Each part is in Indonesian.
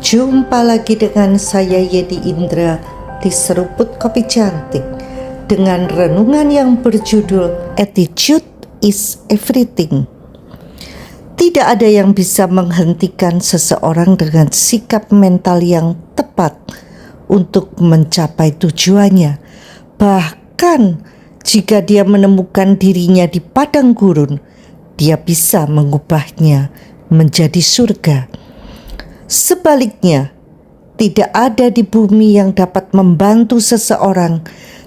Jumpa lagi dengan saya Yedi Indra di Seruput Kopi Cantik dengan renungan yang berjudul Attitude is Everything. Tidak ada yang bisa menghentikan seseorang dengan sikap mental yang tepat untuk mencapai tujuannya. Bahkan jika dia menemukan dirinya di padang gurun, dia bisa mengubahnya menjadi surga. Sebaliknya, tidak ada di bumi yang dapat membantu seseorang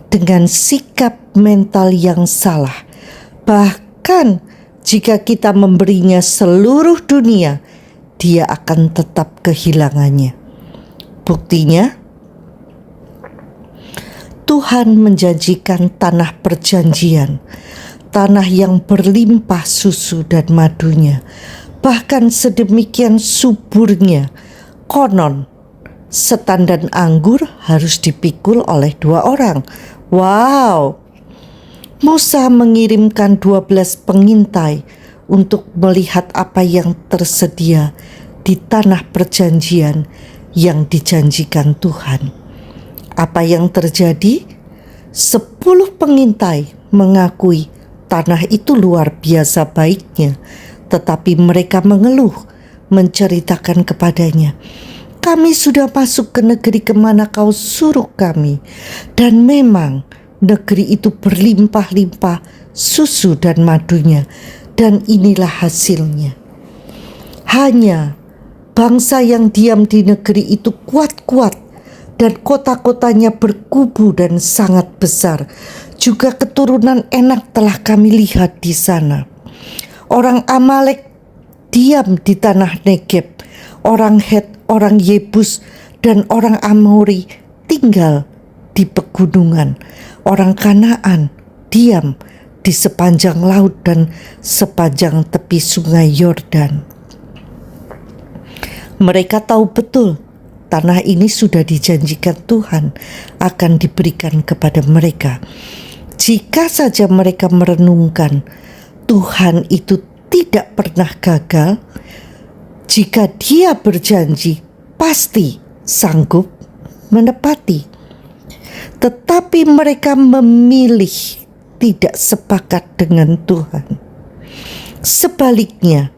dengan sikap mental yang salah. Bahkan jika kita memberinya seluruh dunia, dia akan tetap kehilangannya. Buktinya, Tuhan menjanjikan tanah perjanjian, tanah yang berlimpah susu dan madunya. Bahkan sedemikian suburnya, konon setan dan anggur harus dipikul oleh 2 orang. Wow! Musa mengirimkan 12 pengintai untuk melihat apa yang tersedia di tanah perjanjian yang dijanjikan Tuhan. Apa yang terjadi? 10 pengintai mengakui tanah itu luar biasa baiknya, tetapi mereka mengeluh, menceritakan kepadanya, "Kami sudah masuk ke negeri kemana kau suruh kami, dan memang negeri itu berlimpah-limpah susu dan madunya, dan inilah hasilnya." Hanya bangsa yang diam di negeri itu kuat-kuat, dan kota-kotanya berkubu dan sangat besar. Juga keturunan enak telah kami lihat di sana. Orang Amalek diam di tanah Negeb, orang Het, orang Yebus, dan orang Amori tinggal di pegunungan. Orang Kanaan diam di sepanjang laut dan sepanjang tepi sungai Yordan. Mereka tahu betul tanah ini sudah dijanjikan Tuhan akan diberikan kepada mereka. Jika saja mereka merenungkan, Tuhan itu tidak pernah gagal. Jika Dia berjanji, pasti sanggup menepati. Tetapi mereka memilih tidak sepakat dengan Tuhan. Sebaliknya,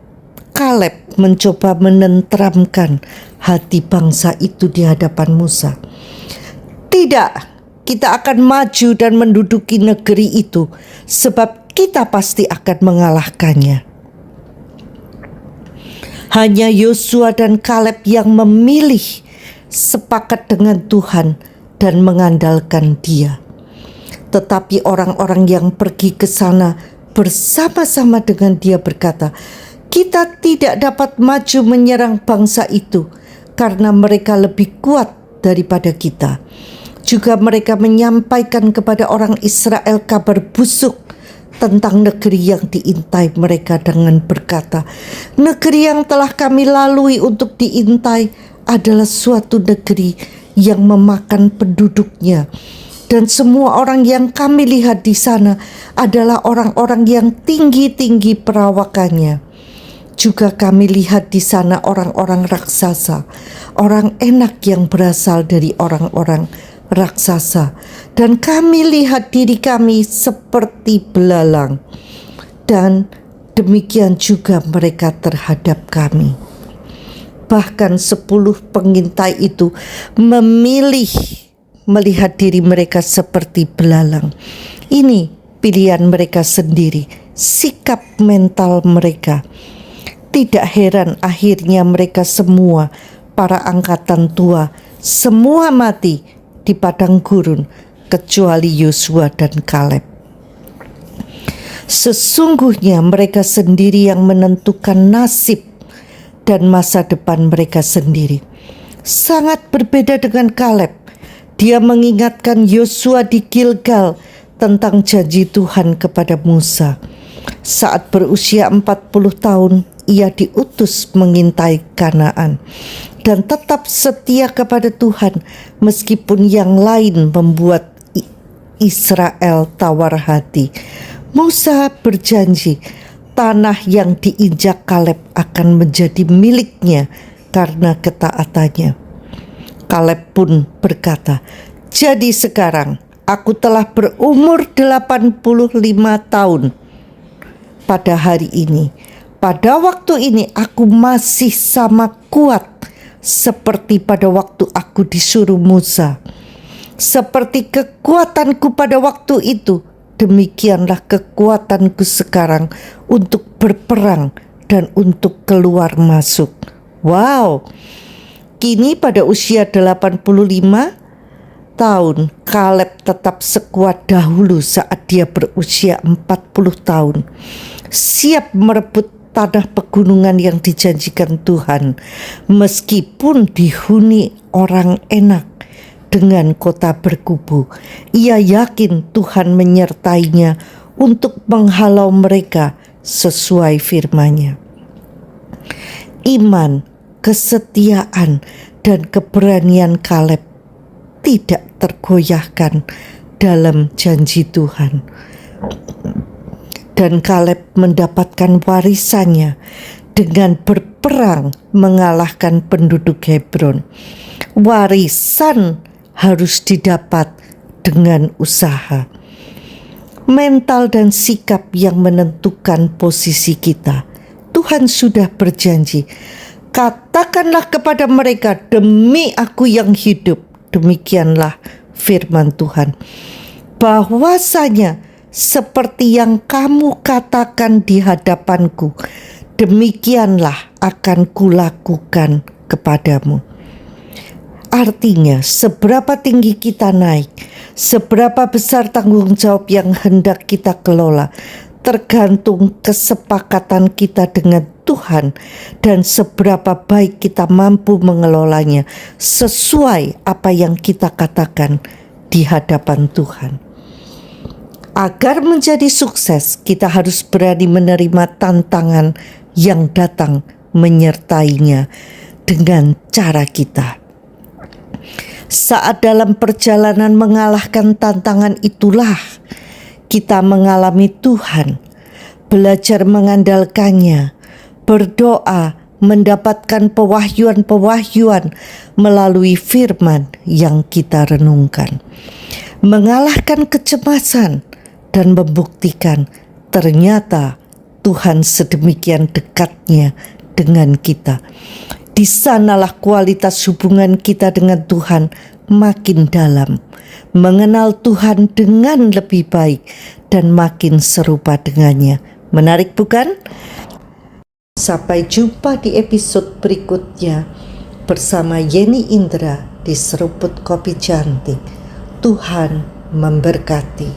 Kaleb mencoba menenteramkan hati bangsa itu di hadapan Musa. "Tidak, kita akan maju dan menduduki negeri itu, sebab kita pasti akan mengalahkannya." Hanya Yosua dan Kaleb yang memilih sepakat dengan Tuhan dan mengandalkan Dia. Tetapi orang-orang yang pergi ke sana bersama-sama dengan dia berkata, "Kita tidak dapat maju menyerang bangsa itu karena mereka lebih kuat daripada kita." Juga mereka menyampaikan kepada orang Israel kabar busuk tentang negeri yang diintai mereka dengan berkata, "Negeri yang telah kami lalui untuk diintai adalah suatu negeri yang memakan penduduknya. Dan semua orang yang kami lihat di sana adalah orang-orang yang tinggi-tinggi perawakannya. Juga kami lihat di sana orang-orang raksasa, orang enak yang berasal dari orang-orang raksasa, dan kami lihat diri kami seperti belalang, dan demikian juga mereka terhadap kami." Bahkan 10 pengintai itu memilih melihat diri mereka seperti belalang. Ini pilihan mereka sendiri, sikap mental mereka. Tidak heran akhirnya mereka semua, para angkatan tua, semua mati di padang gurun kecuali Yosua dan Kaleb. Sesungguhnya mereka sendiri yang menentukan nasib dan masa depan mereka sendiri. Sangat berbeda dengan Kaleb. Dia mengingatkan Yosua di Gilgal tentang janji Tuhan kepada Musa. Saat berusia 40 tahun, ia diutus mengintai Kanaan dan tetap setia kepada Tuhan meskipun yang lain membuat Israel tawar hati. Musa berjanji tanah yang diinjak Kaleb akan menjadi miliknya karena ketaatannya. Kaleb pun berkata, "Jadi sekarang aku telah berumur 85 tahun. Pada hari ini, pada waktu ini aku masih sama kuat seperti pada waktu aku disuruh Musa. Seperti kekuatanku pada waktu itu, demikianlah kekuatanku sekarang untuk berperang dan untuk keluar masuk." Wow, kini pada usia 85 tahun, Kaleb tetap sekuat dahulu saat dia berusia 40 tahun. Siap merebut tanah pegunungan yang dijanjikan Tuhan, meskipun dihuni orang enak dengan kota berkubu. Ia yakin Tuhan menyertainya untuk menghalau mereka sesuai firman-Nya. Iman, kesetiaan, dan keberanian Kaleb tidak tergoyahkan dalam janji Tuhan. Dan Kaleb mendapatkan warisannya dengan berperang mengalahkan penduduk Hebron. Warisan harus didapat dengan usaha. Mental dan sikap yang menentukan posisi kita. Tuhan sudah berjanji, "Katakanlah kepada mereka, demi aku yang hidup." Demikianlah firman Tuhan. Bahwasanya seperti yang kamu katakan di hadapanku, demikianlah akan kulakukan kepadamu. Artinya, seberapa tinggi kita naik, seberapa besar tanggung jawab yang hendak kita kelola, tergantung kesepakatan kita dengan Tuhan dan seberapa baik kita mampu mengelolanya sesuai apa yang kita katakan di hadapan Tuhan. Agar menjadi sukses, kita harus berani menerima tantangan yang datang menyertainya dengan cara kita. Saat dalam perjalanan mengalahkan tantangan itulah kita mengalami Tuhan, belajar mengandalkannya, berdoa, mendapatkan pewahyuan-pewahyuan melalui firman yang kita renungkan. Mengalahkan kecemasan dan membuktikan ternyata Tuhan sedemikian dekatnya dengan kita. Di sanalah kualitas hubungan kita dengan Tuhan makin dalam, mengenal Tuhan dengan lebih baik dan makin serupa dengannya. Menarik bukan? Sampai jumpa di episode berikutnya bersama Yeni Indra di Seruput Kopi Cantik. Tuhan memberkati.